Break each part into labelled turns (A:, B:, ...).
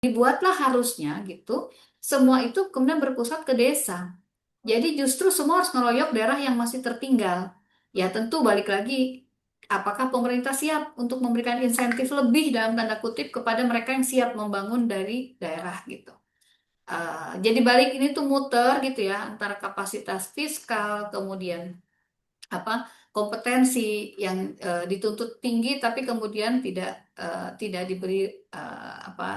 A: dibuatlah harusnya gitu, semua itu kemudian berpusat ke desa. Jadi justru semua harus ngeroyok daerah yang masih tertinggal. Ya tentu balik lagi, apakah pemerintah siap untuk memberikan insentif lebih dalam tanda kutip kepada mereka yang siap membangun dari daerah gitu. Jadi balik ini tuh muter gitu ya antara kapasitas fiskal, kemudian apa kompetensi yang dituntut tinggi tapi kemudian tidak diberi apa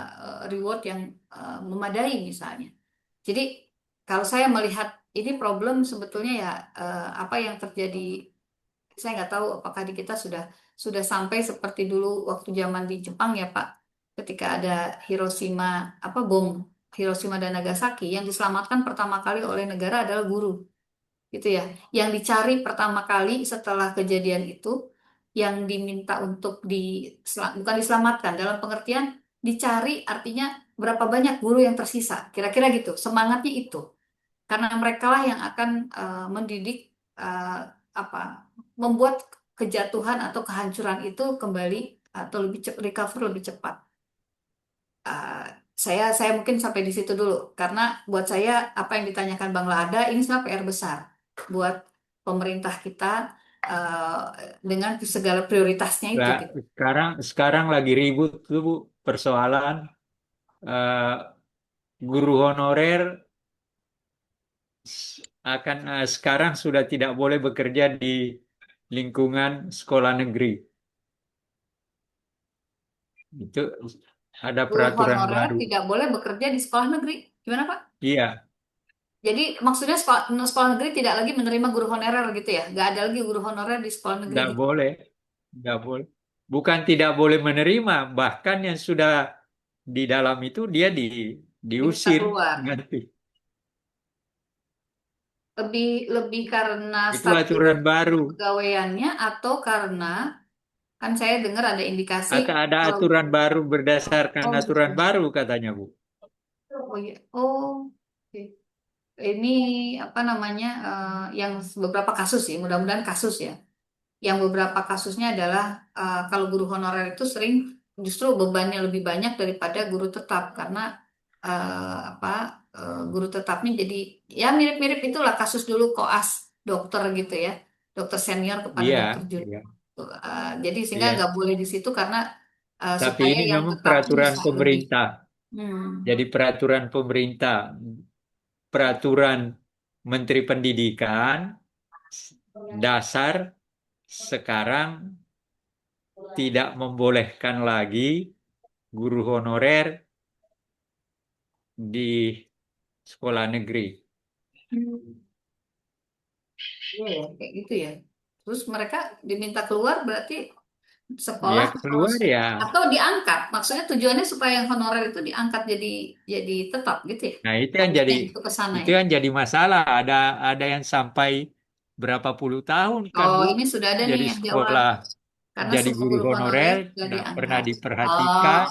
A: reward yang memadai misalnya. Jadi kalau saya melihat ini problem sebetulnya ya apa yang terjadi, saya nggak tahu apakah di kita sudah sampai seperti dulu waktu zaman di Jepang ya Pak, ketika ada Hiroshima, apa bom Hiroshima dan Nagasaki, yang diselamatkan pertama kali oleh negara adalah guru gitu ya. Yang dicari pertama kali setelah kejadian itu, yang diminta untuk bukan diselamatkan, dalam pengertian dicari artinya berapa banyak guru yang tersisa. Kira-kira gitu. Semangatnya itu. Karena mereka lah yang akan mendidik apa membuat kejatuhan atau kehancuran itu kembali atau recover lebih cepat. Uh, saya mungkin sampai di situ dulu karena buat saya apa yang ditanyakan Bang Lada ini sebenarnya PR besar buat pemerintah kita uh, dengan segala prioritasnya itu
B: Lah,
A: gitu.
B: sekarang lagi ribut tuh Bu, persoalan eh, guru honorer akan sekarang sudah tidak boleh bekerja di lingkungan sekolah negeri. Itu ada
A: Guru
B: peraturan
A: honorer
B: baru.
A: tidak boleh bekerja di sekolah negeri. Gimana Pak?
B: Iya,
A: Jadi maksudnya sekolah negeri tidak lagi menerima guru honorer gitu ya? Nggak ada lagi guru honorer di sekolah negeri
B: nggak
A: gitu.
B: boleh, nggak boleh. Bukan tidak boleh menerima, bahkan yang sudah di dalam itu dia
A: Diminta
B: diusir,
A: keluar.
B: ngerti?
A: Lebih lebih karena
B: Itu
A: status
B: aturan baru.
A: kepegawaiannya atau karena kan saya dengar ada indikasi
B: Atau ada
A: kalau
B: aturan baru berdasarkan
A: oh gitu.
B: aturan baru katanya Bu.
A: Oh iya. Oh. Oke. Ini apa namanya yang beberapa kasus sih, mudah-mudahan kasus ya. Yang beberapa kasusnya adalah kalau guru honorer itu sering justru bebannya lebih banyak daripada guru tetap karena apa guru tetapnya jadi ya mirip-mirip itulah kasus dulu koas dokter gitu ya, dokter senior kepada dokter
B: Iya,
A: junior.
B: iya,
A: Jadi sehingga
B: iya.
A: nggak boleh di situ karena
B: Tapi
A: supaya
B: ini
A: yang
B: memang
A: tetapnya
B: peraturan
A: bisa lebih.
B: pemerintah.
A: Hmm.
B: Jadi peraturan pemerintah, peraturan Menteri Pendidikan dasar sekarang tidak membolehkan lagi guru honorer di sekolah negeri.
A: Iya ya, kayak gitu ya. Terus mereka diminta keluar berarti
B: Dia
A: sekolah harus
B: keluar ya.
A: atau diangkat. Maksudnya tujuannya supaya yang honorer itu diangkat jadi tetap gitu ya.
B: Nah,
A: Targetnya itu ke sana
B: itu
A: ya.
B: yang jadi masalah. Ada yang sampai berapa puluh tahun kan
A: Oh,
B: Bu
A: ini sudah ada nih
B: jadi
A: yang jawab.
B: sekolah
A: Karena
B: jadi
A: semua
B: guru
A: guru
B: honorer
A: honorer sudah
B: nggak pernah
A: diangkat. Oh,
B: diperhatikan.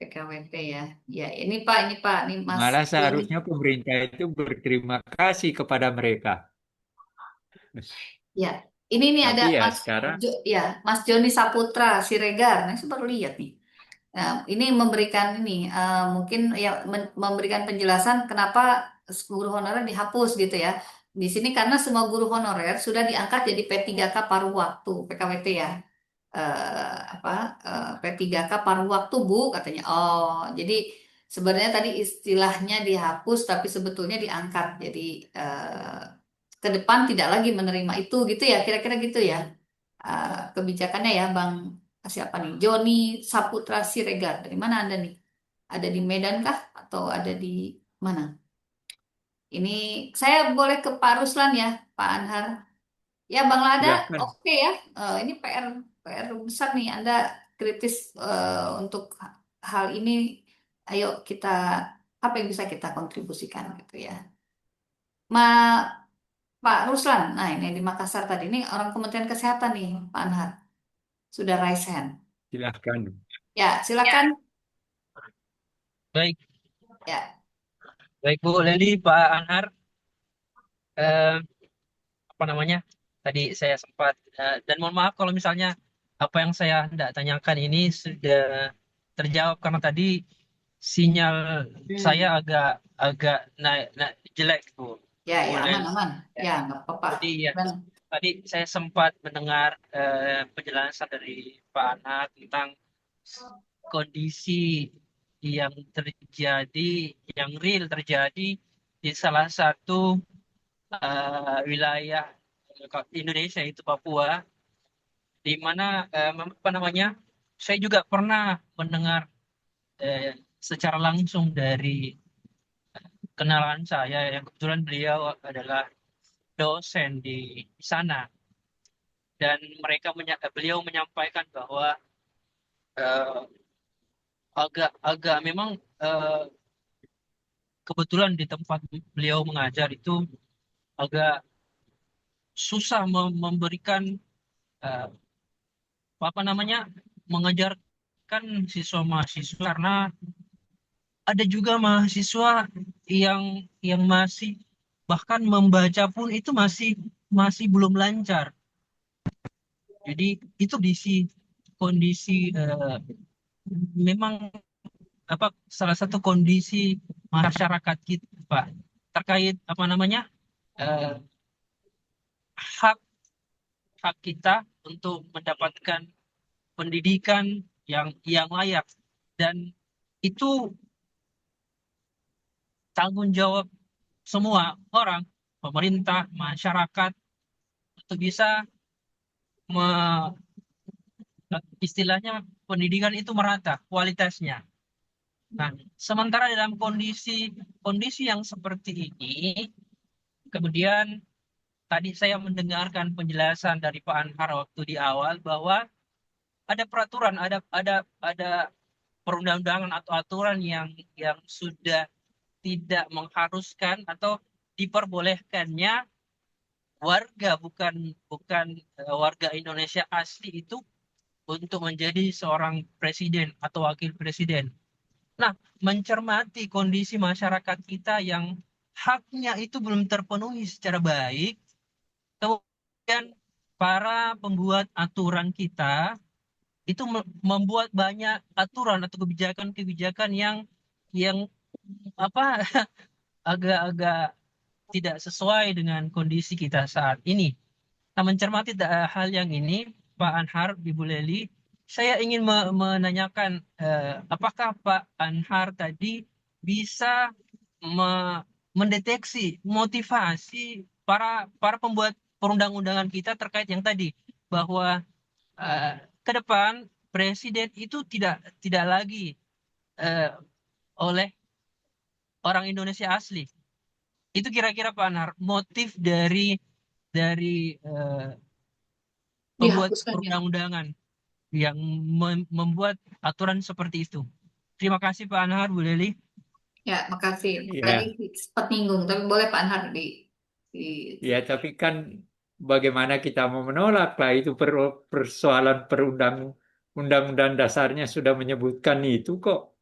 A: PKWT ya. Ya, ini Pak, ini Mas
B: Malah
A: Joni.
B: seharusnya pemerintah itu berterima kasih kepada mereka.
A: Ya, ini nih ada
B: Tapi ya
A: Mas
B: sekarang
A: Ya, Mas Joni Saputra Siregar. Nah, saya baru lihat nih. Nah, ini memberikan ini mungkin ya memberikan penjelasan kenapa guru honorer dihapus gitu ya. Di sini karena semua guru honorer sudah diangkat jadi P3K paruh waktu, PKWT ya. Apa P3K paruh waktu Bu katanya. Oh, jadi sebenarnya tadi istilahnya dihapus tapi sebetulnya diangkat. Jadi ke depan tidak lagi menerima itu gitu ya, kira-kira gitu ya. Kebijakannya ya Bang siapa nih? Joni Saputra Siregar. Dari mana Anda nih? Ada di Medan kah atau ada di mana? Ini saya boleh ke Pak Ruslan ya, Pak Anhar. Ya Bang Lada,
B: silahkan.
A: oke ya. Ini PR besar nih. Anda kritis untuk hal ini. Ayo kita apa yang bisa kita kontribusikan gitu ya. Pak Ruslan, nah ini di Makassar tadi ini orang Kementerian Kesehatan nih, Pak Anhar. Sudah raise hand.
B: Silahkan.
A: Ya,
C: Ya.
A: silakan.
C: Baik,
A: Ya.
C: baik Bu Leli, Pak Anhar, eh, apa namanya? Tadi saya sempat dan mohon maaf kalau misalnya apa yang saya hendak tanyakan ini sudah terjawab karena tadi sinyal saya agak agak naik, jelek Bu.
A: Ya,
C: Bu
A: ya, aman,
C: Leli.
A: aman.
C: Ya.
A: Ya, nggak apa-apa.
C: Jadi ya,
A: Dan
C: tadi saya sempat mendengar penjelasan dari Pak Anhar tentang kondisi yang terjadi, yang real terjadi di salah satu wilayah Indonesia, itu Papua, di mana apa namanya, saya juga pernah mendengar eh, secara langsung dari kenalan saya yang kebetulan beliau adalah dosen di sana, dan beliau menyampaikan bahwa eh, agak memang eh, kebetulan di tempat beliau mengajar itu agak susah memberikan eh, apa namanya, mengajarkan siswa mahasiswa karena ada juga mahasiswa yang masih bahkan membaca pun itu masih masih belum lancar. Jadi itu kondisi memang apa, salah satu kondisi masyarakat kita Pak, terkait apa namanya, eh, hak hak kita untuk mendapatkan pendidikan yang layak, dan itu tanggung jawab semua orang, pemerintah, masyarakat, untuk bisa me- istilahnya pendidikan itu merata kualitasnya. Nah, sementara dalam kondisi kondisi yang seperti ini, kemudian tadi saya mendengarkan penjelasan dari Pak Anhar waktu di awal bahwa ada peraturan, ada perundang-undangan atau aturan yang sudah tidak mengharuskan atau diperbolehkannya warga, bukan bukan warga Indonesia asli itu untuk menjadi seorang presiden atau wakil presiden. Nah, mencermati kondisi masyarakat kita yang haknya itu belum terpenuhi secara baik, kemudian para pembuat aturan kita itu membuat banyak aturan atau kebijakan-kebijakan yang apa, agak-agak tidak sesuai dengan kondisi kita saat ini. Nah, mencermati hal yang ini, Pak Anhar, Ibu Leli, saya ingin menanyakan apakah Pak Anhar tadi bisa mendeteksi motivasi para para pembuat perundang-undangan kita terkait yang tadi, bahwa eh, ke depan presiden itu tidak tidak lagi eh, oleh orang Indonesia asli. Itu kira-kira Pak Anhar motif dari pembuat
A: dihapuskan ya.
C: perundang-undangan yang membuat aturan seperti itu. Terima kasih Pak Anhar, Bu Leli.
A: Ya, makasih. Tadi
B: Ya,
A: sempat nyinggung, tapi boleh Pak Anhar di
B: ya, tapi kan bagaimana kita mau menolak lah itu persoalan undang-undang dasarnya sudah menyebutkan itu kok.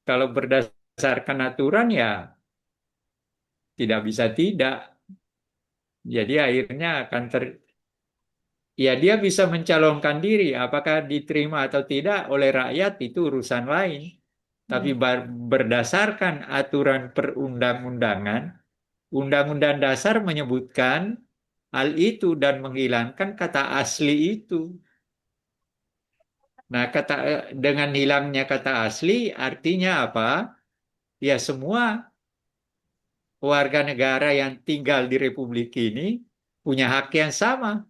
B: Kalau berdasarkan aturan ya tidak bisa tidak. Jadi akhirnya akan ya dia bisa mencalonkan diri. Apakah diterima atau tidak oleh rakyat itu urusan lain. Tapi
A: Hmm.
B: berdasarkan aturan perundang-undangan, Undang-Undang Dasar menyebutkan hal itu dan menghilangkan kata asli itu. Nah, dengan hilangnya kata asli artinya apa? Ya semua warga negara yang tinggal di Republik ini punya hak yang sama.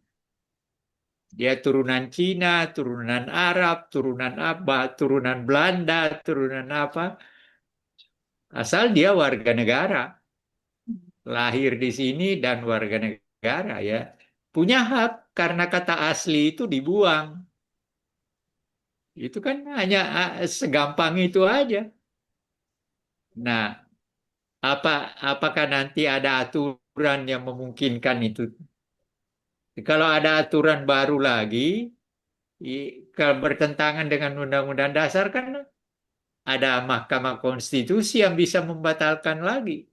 B: Dia turunan Cina, turunan Arab, turunan apa, turunan Belanda, turunan apa. Asal dia warga negara, lahir di sini dan warga negara ya. Punya hak karena kata asli itu dibuang. Itu kan hanya segampang itu aja. Nah, apakah nanti ada aturan yang memungkinkan itu? Kalau ada aturan baru lagi, kalau bertentangan dengan Undang-Undang Dasar kan ada Mahkamah Konstitusi yang bisa membatalkan lagi.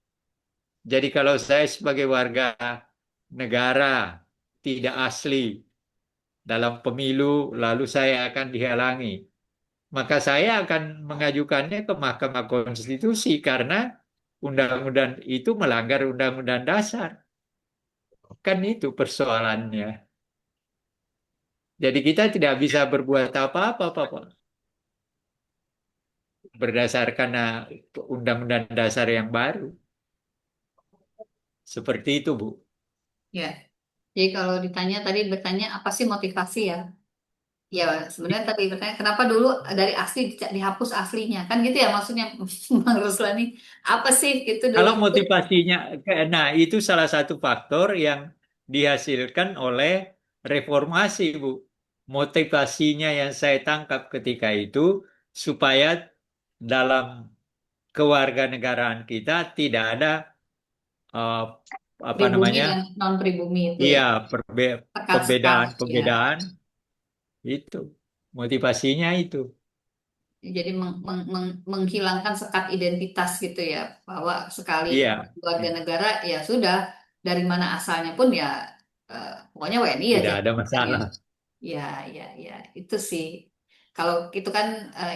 B: Jadi kalau saya sebagai warga negara tidak asli dalam pemilu, lalu saya akan dihalangi. maka saya akan mengajukannya ke Mahkamah Konstitusi karena undang-undang itu melanggar undang-undang dasar. Kan itu persoalannya. Jadi kita tidak bisa berbuat apa-apa, Pak, berdasarkan undang-undang dasar yang baru. Seperti itu, Bu.
A: Ya. Jadi kalau ditanya tadi bertanya apa sih motivasi ya? Ya sebenarnya tadi bertanya kenapa dulu dari asli dihapus aslinya kan gitu ya maksudnya Bang Ruslani apa sih itu dulu
B: Kalau
A: tuh
B: motivasinya, nah itu salah satu faktor yang dihasilkan oleh reformasi, Bu. Motivasinya yang saya tangkap ketika itu supaya dalam kewarganegaraan kita tidak ada eh, apa
A: pribumi
B: namanya?
A: dan non pribumi itu ya
B: Iya,
A: sekat-sekat ya.
B: pembedaan itu. Motivasinya itu.
A: Jadi menghilangkan sekat identitas gitu ya, bahwa sekali
B: Iya,
A: warga negara ya sudah dari mana asalnya pun ya pokoknya WNI aja
B: tidak ada
A: gitu kan ya.
B: masalah.
A: Ya, ya, ya, itu sih. Kalau itu kan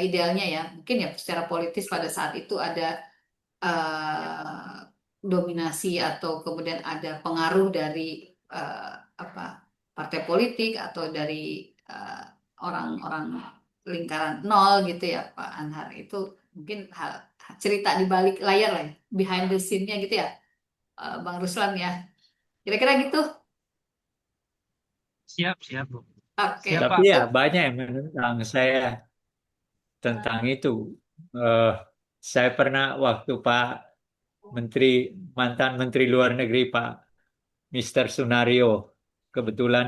A: idealnya ya, mungkin ya secara politis pada saat itu ada dominasi atau kemudian ada pengaruh dari eh, apa partai politik atau dari eh, orang-orang lingkaran nol gitu ya Pak Anhar itu mungkin cerita di balik layar lah ya, behind the scene-nya gitu ya Bang Ruslan ya kira-kira gitu.
C: Siap, siap, Bu.
A: Oke
C: Siap,
B: Tapi
C: Pak.
B: ya banyak yang menentang saya tentang itu. Eh, saya pernah waktu Pak Menteri mantan Menteri Luar Negeri Pak Mister Sunario kebetulan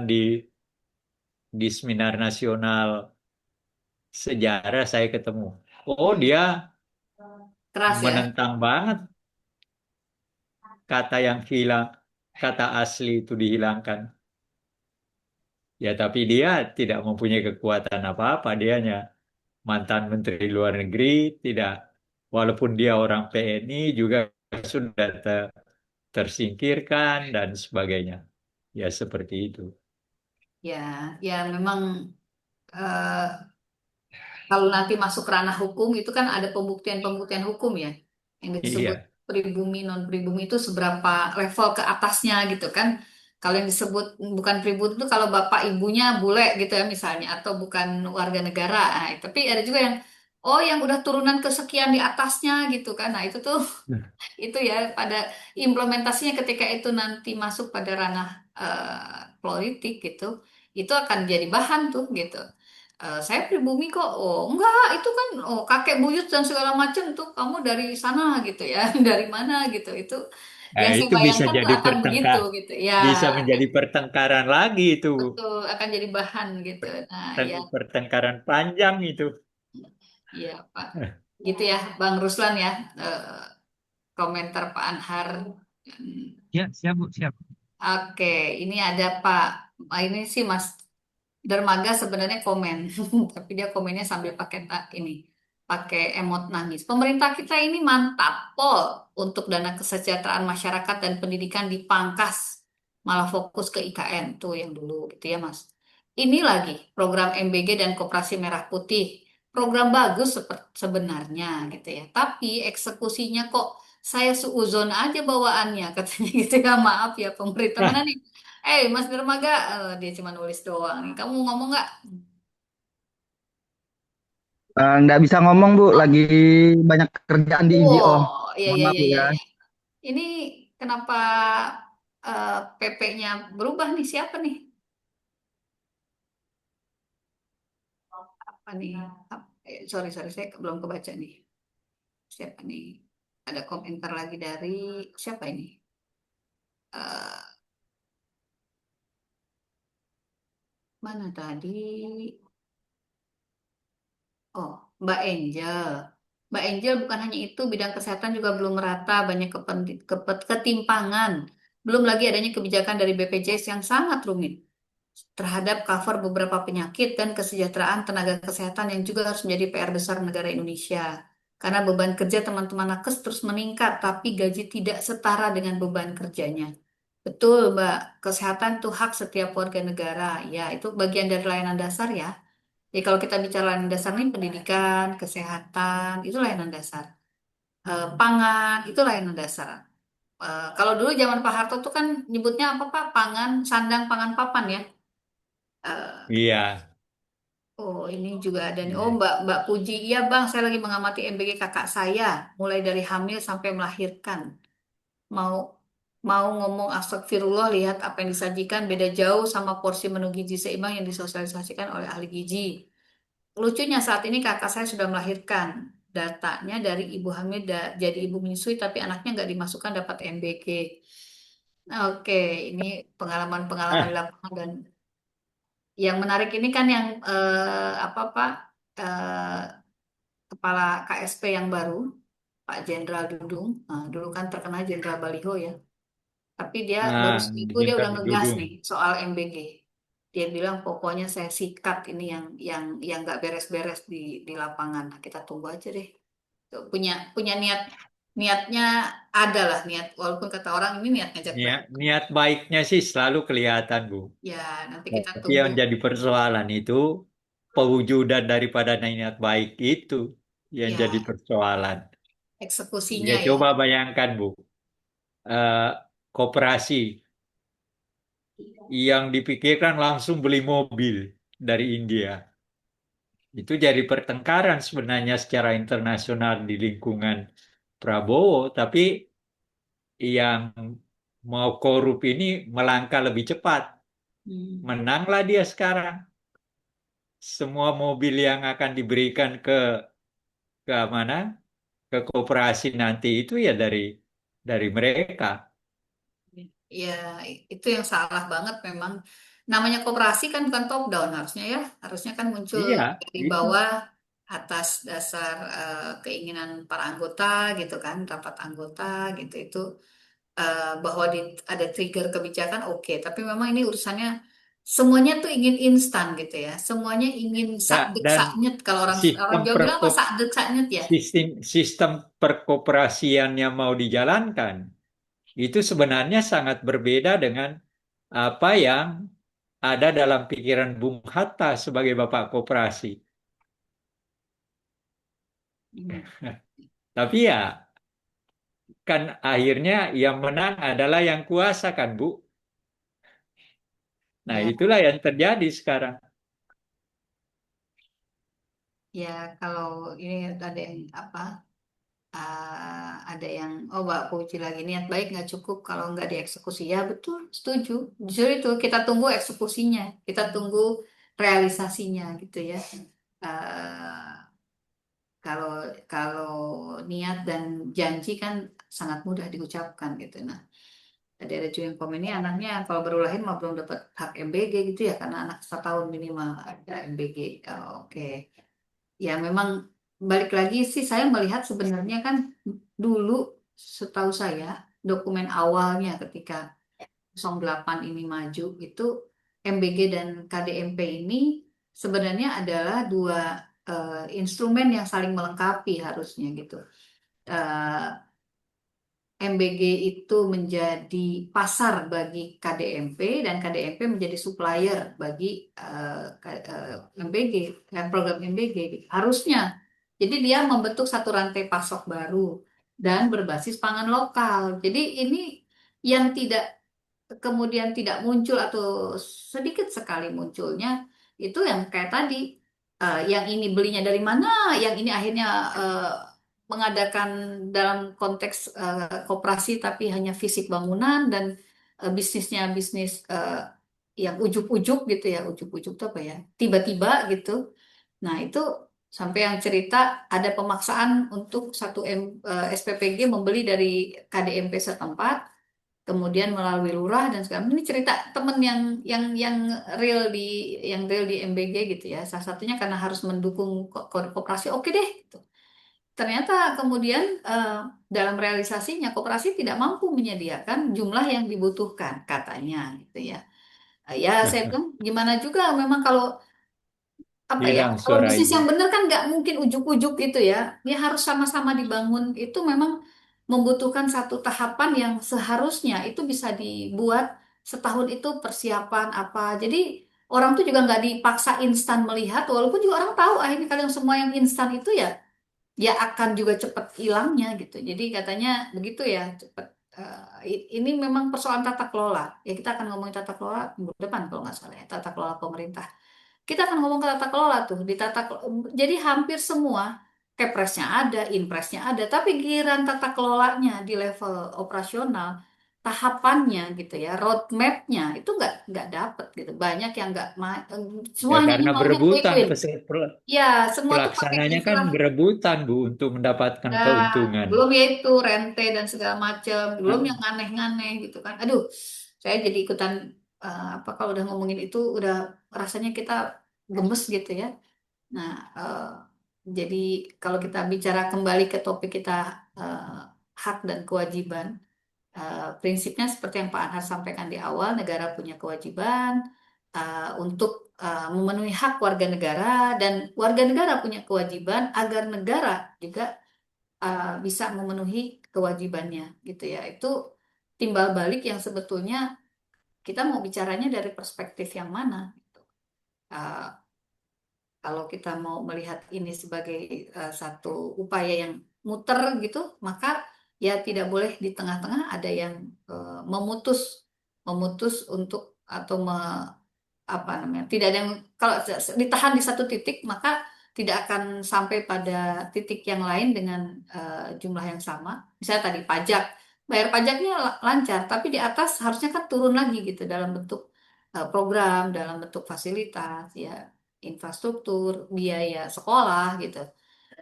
B: di seminar nasional sejarah saya ketemu. Oh
A: Hmm,
B: dia
A: keras ya.
B: menentang banget kata yang hilang, kata asli itu dihilangkan. Ya tapi dia tidak mempunyai kekuatan apa-apa. Dianya mantan Menteri Luar Negeri tidak, walaupun dia orang PNI juga sudah tersingkirkan dan sebagainya. Ya seperti itu.
A: Ya, ya memang eh, kalau nanti masuk ranah hukum itu kan ada pembuktian-pembuktian hukum ya yang disebut
B: Iya.
A: pribumi non pribumi itu seberapa level ke atasnya gitu kan. Kalau yang disebut bukan pribumi itu kalau bapak ibunya bule gitu ya misalnya atau bukan warga negara. Nah, tapi ada juga yang oh yang udah turunan kesekian di atasnya gitu kan. Nah, itu tuh itu ya pada implementasinya ketika itu nanti masuk pada ranah politik gitu itu akan jadi bahan tuh gitu. Saya pribumi kok oh enggak itu kan oh kakek buyut dan segala macam tuh kamu dari sana gitu ya dari mana gitu itu
B: Nah,
A: yang saya
B: itu bisa
A: bayangkan tuh
B: jadi
A: akan begitu gitu ya
B: bisa menjadi pertengkaran lagi itu.
A: betul akan jadi bahan gitu nah ya
B: Pertengkaran panjang itu.
A: ya Pak gitu ya Bang Ruslan ya komentar Pak Anhar.
C: Ya, siap, Bu, siap.
A: Oke, ini ada Pak. Ini sih Mas Dermaga sebenarnya komen, tapi dia komennya sambil pakai ini, pakai emot nangis. Pemerintah kita ini mantap, pol, untuk dana kesejahteraan masyarakat dan pendidikan dipangkas, malah fokus ke IKN tuh yang dulu gitu ya Mas. Ini lagi program MBG dan Koperasi Merah Putih, program bagus sebenarnya gitu ya, tapi eksekusinya kok saya suuzon aja bawaannya katanya gitu ya maaf ya pemerintah mana nih. Mas Dermaga, dia cuma nulis doang nih. Kamu ngomong nggak?
D: Nggak bisa ngomong Bu, lagi banyak kerjaan di IGO.
A: Wow, iya
D: Mohon
A: iya
D: maaf
A: iya iya.
D: ya.
A: Iya. Ini kenapa PP-nya berubah nih? Siapa nih? Apa nih? Sorry sorry, saya belum kebaca nih. Siapa nih? Ada komentar lagi dari siapa ini? Eh, mana tadi? Oh, Mbak Angel. Mbak Angel bukan hanya itu, bidang kesehatan juga belum merata, banyak ketimpangan. Belum lagi adanya kebijakan dari BPJS yang sangat rumit terhadap cover beberapa penyakit dan kesejahteraan tenaga kesehatan yang juga harus menjadi PR besar negara Indonesia. Karena beban kerja teman-teman nakes terus meningkat, tapi gaji tidak setara dengan beban kerjanya. Betul, Mbak. Kesehatan itu hak setiap warga negara. Ya, itu bagian dari layanan dasar ya. Jadi kalau kita bicara layanan dasar nih pendidikan, kesehatan, itu layanan dasar. Pangan, itu layanan dasar. Kalau dulu zaman Pak Harto tuh kan nyebutnya apa Pak? Pangan, sandang, pangan, papan ya. Eh,
B: Iya.
A: oh ini juga ada nih. Oh
B: Iya.
A: Mbak Puji, iya Bang, saya lagi mengamati MBG kakak saya, mulai dari hamil sampai melahirkan. Mau mau ngomong astagfirullah, lihat apa yang disajikan beda jauh sama porsi menu gizi seimbang yang disosialisasikan oleh ahli gizi. Lucunya saat ini kakak saya sudah melahirkan. Datanya dari ibu hamil jadi ibu menyusui tapi anaknya nggak dimasukkan dapat MBG. Oke, ini pengalaman-pengalaman di
B: Ah,
A: lapangan dan yang menarik ini kan yang apa Pak eh, kepala KSP yang baru Pak Jenderal Dudung. Nah, dulu kan terkenal Jenderal Baliho ya. Tapi dia baru
B: nah,
A: seminggu dia
B: Jenderal
A: udah ngegas
B: Dudung.
A: nih soal MBG. Dia bilang pokoknya saya sikat ini yang nggak beres-beres di lapangan. Nah, kita tunggu aja deh. Tuh, punya niatnya ada lah niat walaupun kata orang ini niat ngajak
B: Niat,
A: berantem.
B: niat baiknya sih selalu kelihatan, Bu.
A: Ya nanti kita
B: Tapi
A: tunggu
B: yang jadi persoalan itu pewujudan daripada niat baik itu yang jadi
A: ya
B: persoalan. Ya
A: eksekusinya ya.
B: coba bayangkan, Bu, eh, koperasi yang dipikirkan langsung beli mobil dari India. Itu jadi pertengkaran sebenarnya secara internasional di lingkungan Prabowo, tapi yang mau korup ini melangkah lebih cepat.
A: Hmm.
B: Menanglah dia sekarang. Semua mobil yang akan diberikan ke mana? Ke koperasi nanti itu ya dari mereka.
A: Ya, itu yang salah banget memang. Namanya koperasi kan bukan top down harusnya ya. Harusnya kan muncul
B: Iya,
A: dari
B: itu.
A: bawah atas dasar keinginan para anggota gitu kan, rapat anggota gitu. Itu bahwa ada trigger kebijakan oke, tapi memang ini urusannya semuanya tuh ingin instan gitu ya. Semuanya ingin
B: Nah,
A: sakdek
B: dan
A: saknyet kalau orang orang
B: sistem
A: Jawa bilang apa sakdek saknyet ya.
B: sistem perkoperasian yang mau dijalankan itu sebenarnya sangat berbeda dengan apa yang ada dalam pikiran Bung Hatta sebagai bapak koperasi.
A: Hmm.
B: Tapi ya kan akhirnya yang menang adalah yang kuasa kan, Bu. Nah,
A: Ya,
B: itulah yang terjadi sekarang.
A: ya kalau ini ada yang apa? Ada yang oh Mbak Puji lagi niat baik nggak cukup kalau nggak dieksekusi ya betul setuju justru itu kita tunggu eksekusinya kita tunggu realisasinya gitu ya. Eh, kalau kalau niat dan janji kan sangat mudah diucapkan gitu. Nah tadi ada juga yang komen ini anaknya kalau baru lahir mah belum dapat hak MBG gitu ya karena anak 1 tahun minimal ada MBG. Oh, oke. Ya memang balik lagi sih saya melihat sebenarnya kan dulu setahu saya dokumen awalnya ketika 08 ini maju itu MBG dan KDMP ini sebenarnya adalah dua instrumen yang saling melengkapi harusnya gitu. Eh, MBG itu menjadi pasar bagi KDMP dan KDMP menjadi supplier bagi MBG dan program MBG harusnya. Jadi dia membentuk satu rantai pasok baru dan berbasis pangan lokal. Jadi ini yang kemudian tidak muncul atau sedikit sekali munculnya itu yang kayak tadi yang ini belinya dari mana, yang ini akhirnya mengadakan dalam konteks koperasi tapi hanya fisik bangunan dan bisnisnya bisnis yang ujuk-ujuk gitu ya, ujuk-ujuk itu apa ya, tiba-tiba gitu. Nah itu sampai yang cerita ada pemaksaan untuk SPPG membeli dari KDMP setempat kemudian melalui lurah dan segala macam. Ini cerita temen yang real di MBG gitu ya. Salah satunya karena harus mendukung koperasi, oke deh. Gitu. Ternyata kemudian dalam realisasinya koperasi tidak mampu menyediakan jumlah yang dibutuhkan katanya gitu ya. Ya saya bilang gimana juga memang kalau apa ya
B: Hilang
A: kalau
B: suara
A: bisnis
B: Ibu.
A: yang benar kan nggak mungkin ujuk-ujuk gitu ya dia harus sama-sama dibangun itu memang membutuhkan satu tahapan yang seharusnya itu bisa dibuat setahun itu persiapan apa jadi orang tuh juga nggak dipaksa instan melihat, walaupun juga orang tahu akhirnya kadang semua yang instan itu ya akan juga cepat hilangnya gitu. Jadi katanya begitu ya, cepat. Ini memang persoalan tata kelola. Ya kita akan ngomongin tata kelola minggu depan kalau nggak salah ya, tata kelola pemerintah. Kita akan ngomong ke tata kelola tuh, jadi hampir semua kepresnya ada, impresnya ada, tapi giliran tata kelolanya di level operasional, tahapannya gitu ya, roadmapnya itu nggak dapet gitu. Banyak yang nggak
B: Ya
A: semuanya ini
B: karena
A: maunya quick
B: berebutan
A: win. Ya, semua tuh pakai
B: pelaksananya kan
A: istilah.
B: berebutan Bu untuk mendapatkan
A: Nah,
B: keuntungan.
A: belum ya itu rente dan segala macam, belum
B: Nah,
A: yang aneh-aneh gitu kan. Aduh, saya jadi ikutan apa kalau udah ngomongin itu udah rasanya kita gemes gitu ya. Nah, jadi kalau kita bicara kembali ke topik kita hak dan kewajiban, prinsipnya seperti yang Pak Anhar sampaikan di awal, negara punya kewajiban untuk memenuhi hak warga negara dan warga negara punya kewajiban agar negara juga bisa memenuhi kewajibannya gitu ya. Itu timbal balik yang sebetulnya kita mau bicaranya dari perspektif yang mana gitu. Uh, Kalau kita mau melihat ini sebagai satu upaya yang muter gitu, maka ya tidak boleh di tengah-tengah ada yang memutus memutus untuk atau apa namanya tidak ada yang kalau ditahan di satu titik maka tidak akan sampai pada titik yang lain dengan jumlah yang sama. Misalnya tadi pajak, bayar pajaknya lancar, tapi di atas harusnya kan turun lagi gitu dalam bentuk program, dalam bentuk fasilitas, ya infrastruktur, biaya sekolah gitu.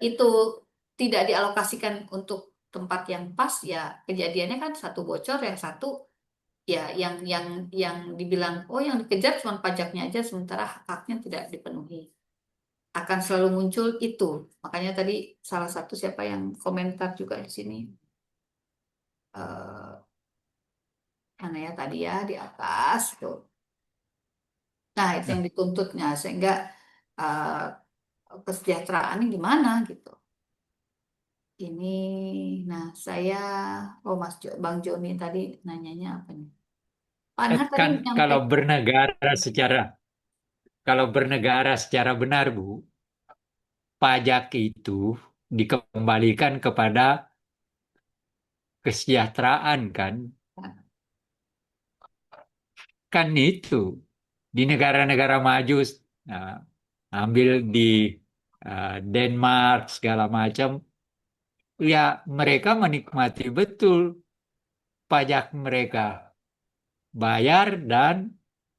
A: Itu tidak dialokasikan untuk tempat yang pas, ya kejadiannya kan satu bocor, yang satu ya yang dibilang oh yang dikejar cuma pajaknya aja sementara haknya tidak dipenuhi, akan selalu muncul itu. Makanya tadi salah satu siapa yang komentar juga di sini, eh mana ya tadi ya di atas tuh, nah itu yang dituntutnya sehingga kesejahteraan ini gimana gitu ini. Nah saya, oh Bang Joni tadi nanyanya apa nih, Pak Anhar tadi
B: kan
A: menyampaikan.
B: kalau bernegara secara benar Bu, pajak itu dikembalikan kepada kesejahteraan kan. Kan itu di negara-negara maju, nah, ambil di Denmark segala macam, ya mereka menikmati betul pajak mereka bayar dan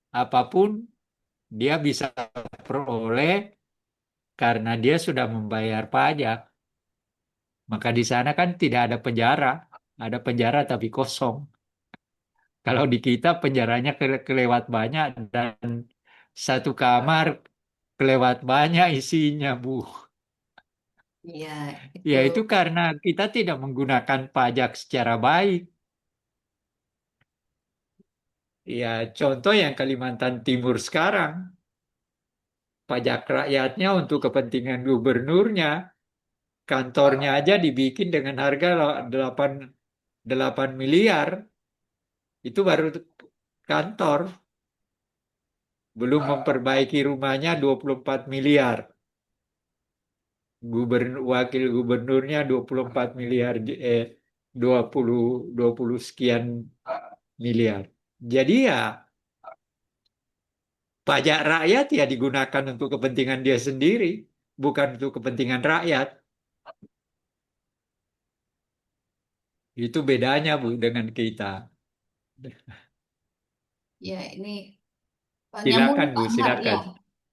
B: apapun dia bisa peroleh karena dia sudah membayar pajak. Maka di sana kan tidak ada penjara, ada penjara tapi kosong. Kalau di kita penjaranya kelewat banyak dan satu kamar kelewat banyak isinya, Bu.
A: Iya
B: Ya
A: itu.
B: itu karena kita tidak menggunakan pajak secara baik. Ya contoh yang Kalimantan Timur sekarang, pajak rakyatnya untuk kepentingan gubernurnya, kantornya aja dibikin dengan harga 8 miliar, itu baru kantor. Belum memperbaiki rumahnya 24 miliar. Wakil gubernurnya 24 miliar, 20 20 sekian miliar. Jadi ya pajak rakyat ya digunakan untuk kepentingan dia sendiri, bukan untuk kepentingan rakyat. Itu bedanya Bu dengan kita.
A: Ya ini nyambung nih
B: Silakan
A: Pak
B: Bu,
A: Anhar ya.
B: silakan.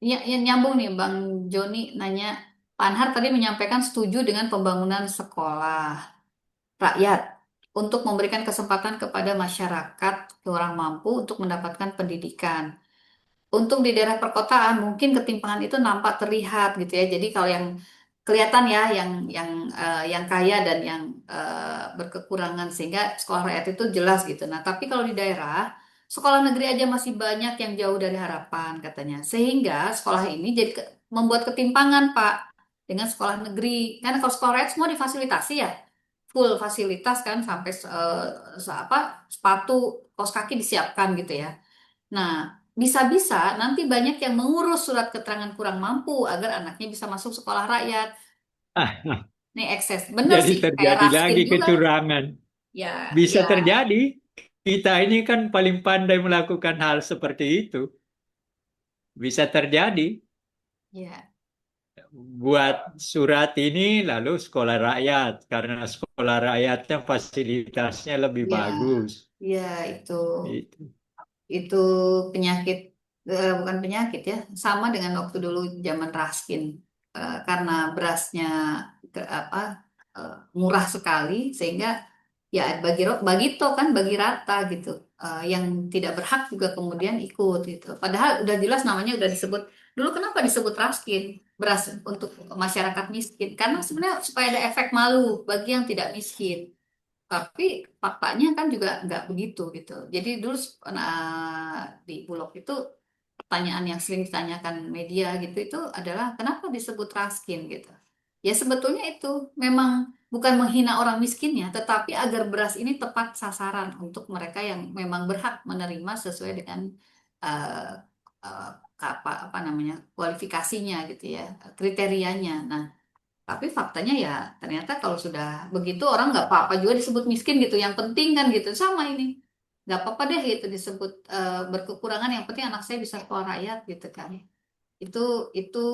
A: Ya, nyambung nih Bang Joni nanya, Pak Anhar tadi menyampaikan setuju dengan pembangunan sekolah rakyat untuk memberikan kesempatan kepada masyarakat kurang mampu untuk mendapatkan pendidikan. Untuk di daerah perkotaan mungkin ketimpangan itu nampak terlihat gitu ya. Jadi kalau yang kelihatan ya yang kaya dan yang berkekurangan sehingga sekolah rakyat itu jelas gitu. Nah, tapi kalau di daerah sekolah negeri aja masih banyak yang jauh dari harapan katanya. Sehingga sekolah ini jadi membuat ketimpangan, Pak, dengan sekolah negeri. Karena kalau sekolah rakyat semua difasilitasi ya. Full fasilitas kan sampai sepatu, kaos kaki disiapkan gitu ya. Nah, bisa-bisa nanti banyak yang mengurus surat keterangan kurang mampu agar anaknya bisa masuk sekolah rakyat.
B: Ah,
A: Nih ekses, bener
B: jadi
A: sih, kayak
B: terjadi
A: Raskin
B: lagi
A: juga.
B: kecurangan.
A: Ya,
B: Bisa
A: ya,
B: terjadi. Kita ini kan paling pandai melakukan hal seperti itu. Bisa terjadi.
A: ya,
B: Buat surat ini lalu sekolah rakyat. Karena sekolah rakyatnya fasilitasnya lebih
A: ya,
B: bagus.
A: ya itu.
B: Itu.
A: Itu penyakit, bukan penyakit ya, sama dengan waktu dulu zaman Raskin. Karena berasnya apa, murah sekali sehingga ya bagi toh kan, bagi rata gitu. Yang tidak berhak juga kemudian ikut gitu. Padahal udah jelas namanya udah disebut. Dulu kenapa disebut Raskin? Beras untuk masyarakat miskin. Karena sebenarnya supaya ada efek malu bagi yang tidak miskin. Tapi faktanya kan juga nggak begitu gitu. Jadi dulu di Bulog itu pertanyaan yang sering ditanyakan media gitu itu adalah kenapa disebut raskin gitu. Ya sebetulnya itu memang bukan menghina orang miskinnya, tetapi agar beras ini tepat sasaran untuk mereka yang memang berhak menerima sesuai dengan eh, eh, apa namanya kualifikasinya gitu ya, kriterianya. Nah, tapi faktanya ya ternyata kalau sudah begitu orang nggak apa-apa juga disebut miskin gitu. Yang penting kan gitu sama ini. Nggak apa-apa deh gitu disebut berkekurangan. Yang penting anak saya bisa sekolah rakyat gitu kan. Itu itu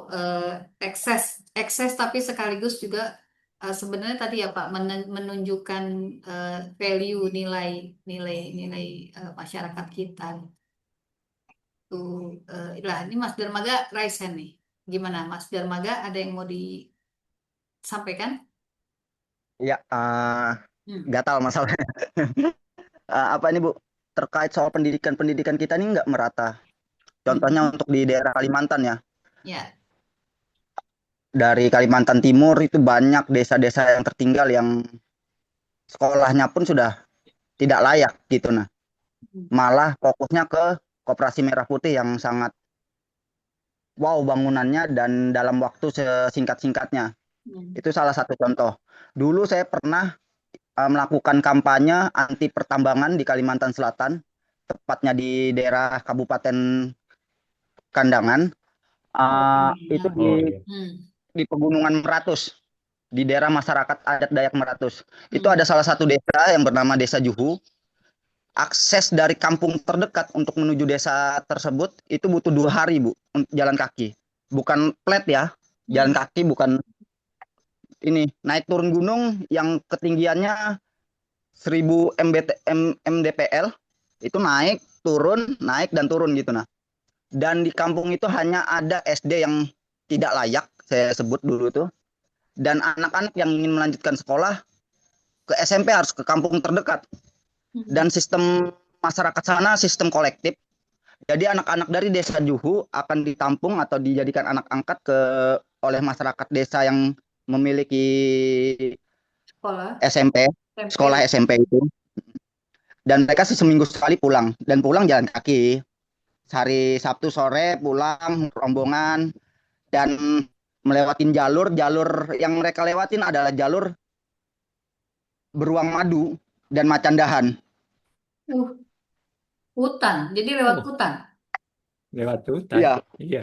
A: eh, ekses ekses tapi sekaligus juga sebenarnya tadi ya Pak menunjukkan value nilai nilai nilai masyarakat kita. Tuh lah ini Mas Dermaga raise hand nih. Gimana Mas Dermaga ada yang mau disampaikan?
D: Ya,
A: Hmm.
D: gatal masalahnya. Apa ini Bu? Terkait soal pendidikan kita ini nggak merata. Contohnya
A: Mhm.
D: untuk di daerah Kalimantan ya.
A: Ya.
D: Dari Kalimantan Timur itu banyak desa-desa yang tertinggal yang sekolahnya pun sudah tidak layak gitu nah. Malah fokusnya ke Koperasi Merah Putih yang sangat wow bangunannya dan dalam waktu sesingkat-singkatnya.
A: Hmm.
D: Itu salah satu contoh. Dulu saya pernah melakukan kampanye anti pertambangan di Kalimantan Selatan, tepatnya di daerah Kabupaten Kandangan.
A: Oh,
D: Itu
A: pengalaman.
D: di
B: Oh iya.
A: Hmm.
D: di Pegunungan Meratus, di daerah masyarakat adat Dayak Meratus. Itu
A: Hmm.
D: ada salah satu desa yang bernama Desa Juhu. Akses dari kampung terdekat untuk menuju desa tersebut itu butuh 2 hari, Bu, jalan kaki. Bukan plat ya, jalan
A: Hmm.
D: kaki bukan ini. Naik turun gunung yang ketinggiannya 1000 mdpl, itu naik dan turun gitu nah. Dan di kampung itu hanya ada SD yang tidak layak, saya sebut dulu tuh. Dan anak-anak yang ingin melanjutkan sekolah ke SMP harus ke kampung terdekat.
A: Hmm.
D: Dan sistem masyarakat sana sistem kolektif. Jadi anak-anak dari desa Juhu akan ditampung atau dijadikan anak angkat oleh masyarakat desa yang memiliki
A: Sekolah
D: SMP, sekolah
A: SMP.
D: SMP itu. Dan mereka seminggu sekali pulang dan pulang jalan kaki. Hari Sabtu sore pulang rombongan dan melewatin jalur yang mereka lewatin adalah jalur beruang madu dan macan dahan.
A: Uh, Hutan. Jadi lewat
B: Oh,
A: hutan.
B: lewat hutan.
D: Iya,
B: Iya.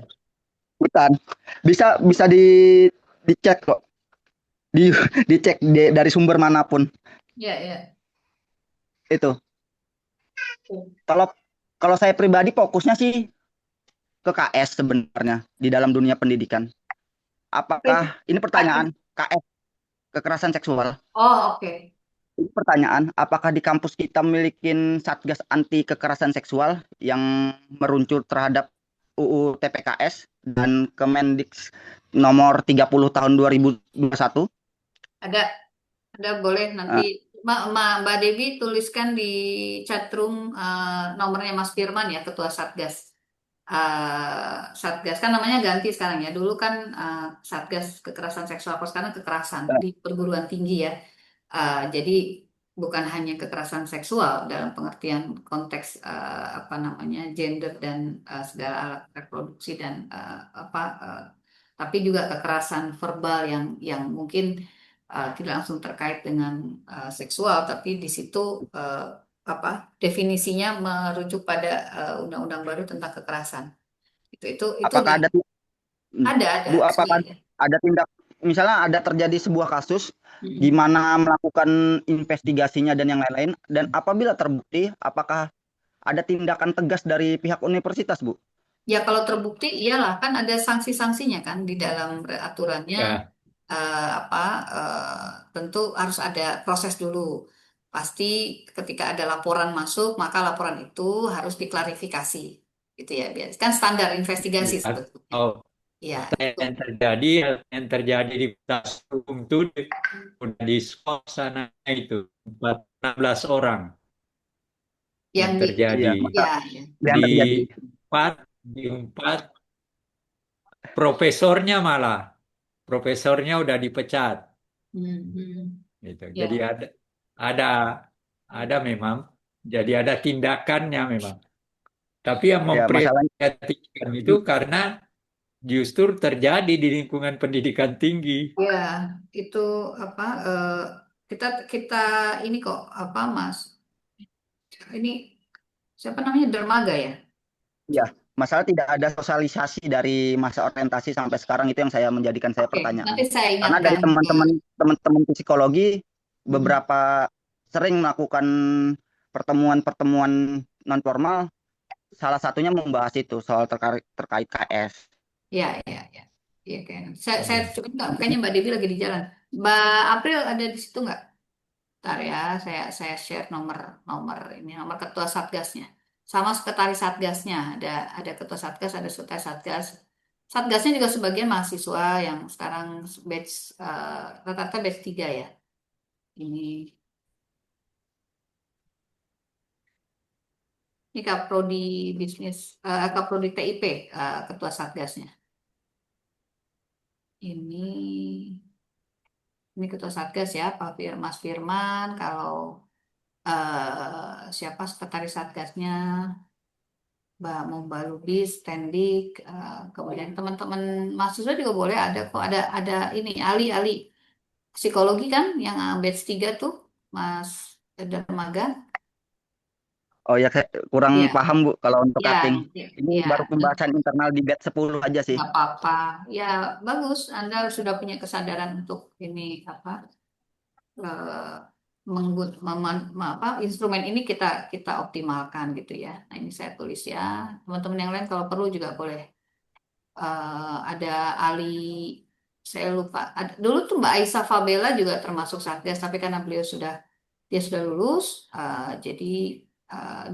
D: hutan. Bisa bisa dicek kok. Di dicek dari sumber manapun
A: Ya, ya.
D: itu. Kalau kalau saya pribadi fokusnya sih ke KS sebenarnya di dalam dunia pendidikan. Apakah
A: Oke.
D: ini pertanyaan KS kekerasan seksual?
A: Oh, oke.
D: Ini pertanyaan, apakah di kampus kita memiliki Satgas anti kekerasan seksual yang meruncur terhadap UU TPKS dan Kemendik nomor 30 tahun 2021?
A: Ada, boleh nanti
D: Eh,
A: Mbak Devi tuliskan di chatroom nomornya Mas Firman ya, Ketua Satgas. Satgas kan namanya ganti sekarang ya. Dulu kan Satgas Kekerasan Seksual, kalau sekarang kekerasan di perguruan tinggi ya. Jadi bukan hanya kekerasan seksual dalam pengertian konteks apa namanya gender dan segala alat reproduksi dan tapi juga kekerasan verbal yang mungkin tidak langsung terkait dengan seksual, tapi di situ definisinya merujuk pada undang-undang baru tentang kekerasan. Itu
D: Apakah ada
A: ada
D: Bu,
A: actually
D: apakah
A: ada.
D: ada tindak, misalnya ada terjadi sebuah kasus,
A: Mm-mm.
D: gimana melakukan investigasinya dan yang lain-lain, dan apabila terbukti, apakah ada tindakan tegas dari pihak universitas, Bu?
A: Ya kalau terbukti iyalah kan ada sanksi-sanksinya kan di dalam aturannya.
B: Ya,
A: Apa tentu harus ada proses dulu. Pasti ketika ada laporan masuk, maka laporan itu harus diklarifikasi. Gitu ya, biar kan standar investigasi
B: ya.
A: sebetulnya.
B: Oh,
A: Ya, itu
B: yang terjadi di Tasum itu udah di skor sana itu 14 orang
A: yang
B: yang
A: di
D: Iya,
B: terjadi
D: masa
A: ya, ya.
D: yang
B: di
D: terjadi.
B: empat profesornya malah profesornya udah dipecat
A: Hmm,
B: gitu. Jadi
A: ya.
B: ada ada memang jadi ada tindakannya memang. Tapi yang
D: Ya, masalahnya
B: memprihatinkan itu karena justru terjadi di lingkungan pendidikan tinggi.
A: Ya, itu apa kita kita ini kok Mas? Ini siapa namanya dermaga ya?
D: ya, masalah tidak ada sosialisasi dari masa orientasi sampai sekarang, itu yang saya menjadikan saya
A: Oke, nanti
D: pertanyaan.
A: saya
D: Karena dari
A: ingatkan ke
D: teman-teman psikologi
A: Hmm,
D: beberapa sering melakukan pertemuan-pertemuan non formal, salah satunya membahas itu soal terkait KS.
A: ya, ya, ya. Iya, kayaknya. Saya
B: Iya.
A: coba enggak, kayaknya Mbak Devi lagi di jalan. Mbak April ada di situ nggak? Ntar ya, saya share nomor nomor ini nomor ketua satgasnya, sama sekretaris satgasnya. Ada ketua satgas, ada sekretaris satgas. Satgasnya juga sebagian mahasiswa yang sekarang batch rata-rata batch 3 ya. Ini ini Kaprodi bisnis, Kaprodi TIP, ketua satgasnya. Ini ketua satgas ya, Mas Firman. Kalau siapa sekretaris satgasnya, Mbak Lubis, Tendik, kemudian teman-teman mahasiswa juga boleh ada kok. Ada ini Ali psikologi kan yang batch 3 tuh, Mas Dermaga.
D: Oh ya, saya kurang
A: Ya,
D: paham Bu kalau untuk
A: ya,
D: cutting.
A: ya,
D: Ini baru
A: ya.
D: pembahasan internal di batch 10 aja sih.
A: Nggak apa-apa. Ya, bagus. Anda sudah punya kesadaran untuk ini eh, instrumen ini kita kita optimalkan gitu ya. Nah, ini saya tulis ya. Teman-teman yang lain kalau perlu juga boleh. Ada Ali, saya lupa. Dulu tuh Mbak Aisyah Fabela juga termasuk Satgas, tapi karena dia sudah lulus, jadi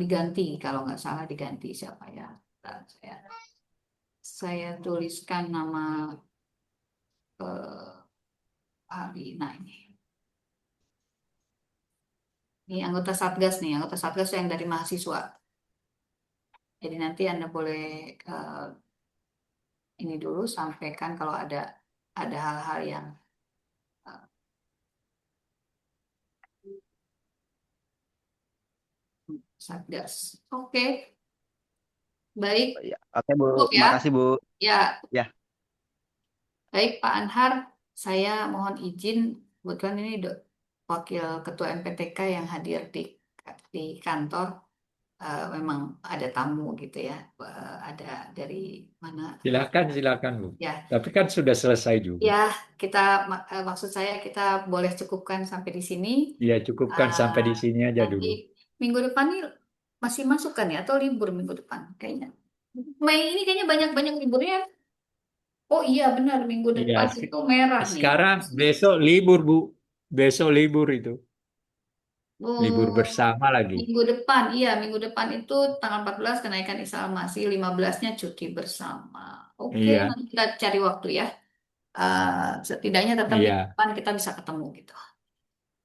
A: diganti kalau nggak salah diganti siapa ya. Bentar, saya tuliskan nama Ali. Nah ini anggota Satgas nih, anggota Satgas yang dari mahasiswa. Jadi nanti Anda boleh eh, ini dulu sampaikan kalau ada hal-hal yang eh, Satgas. Oke, baik,
D: Ya, oke Bu,
A: cukup ya.
D: makasih Bu.
A: Ya,
D: Ya,
A: baik Pak Anhar, saya mohon izin, kebetulan ini Wakil Ketua MPTK yang hadir di kantor. Memang ada tamu gitu ya, ada dari mana?
B: Silakan Bu.
A: Ya,
B: Tapi kan sudah selesai juga.
A: ya kita maksud saya kita boleh cukupkan sampai di sini.
B: Ya cukupkan sampai
A: Eh,
B: di sini aja
A: Nanti
B: dulu.
A: minggu depan nih masih masuk kan ya atau libur minggu depan kayaknya. Mei ini kayaknya banyak-banyak liburnya. Oh iya benar minggu
B: Iya,
A: depan itu merah nih.
B: sekarang besok libur Bu. Besok libur itu. Libur
A: Oh,
B: bersama lagi.
A: minggu depan, iya minggu depan itu tanggal 14 kenaikan Islamasi, 15-nya cuti bersama. Oke,
B: Iya,
A: nanti kita cari waktu ya. Setidaknya tetap minggu
B: iya.
A: depan kita bisa ketemu gitu.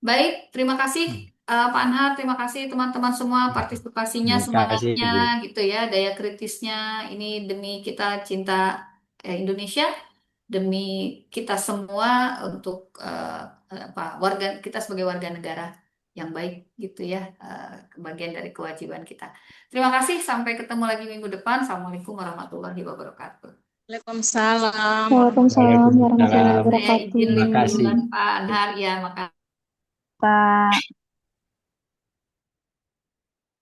A: Baik, terima kasih Pak Anhar, terima kasih teman-teman semua partisipasinya,
B: Terima kasih
A: semangatnya
B: Bu.
A: gitu ya, daya kritisnya. Ini demi kita cinta Indonesia, demi kita semua untuk warga kita sebagai warga negara yang baik gitu ya, bagian dari kewajiban kita. Terima kasih, sampai ketemu lagi minggu depan. Assalamualaikum warahmatullahi wabarakatuh.
E: Waalaikumsalam warahmatullahi
F: Waalaikumsalam warahmatullahi
B: Waalaikumsalam.
A: Saya
F: wabarakatuh.
A: izin
B: Terima
A: live
B: kasih.
A: duluan Pak Anhar ya, makasih.
F: Pak.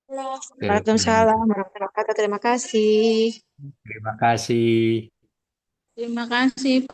E: Waalaikumsalam warahmatullahi wabarakatuh. Terima kasih.
B: Terima kasih.
E: Terima kasih.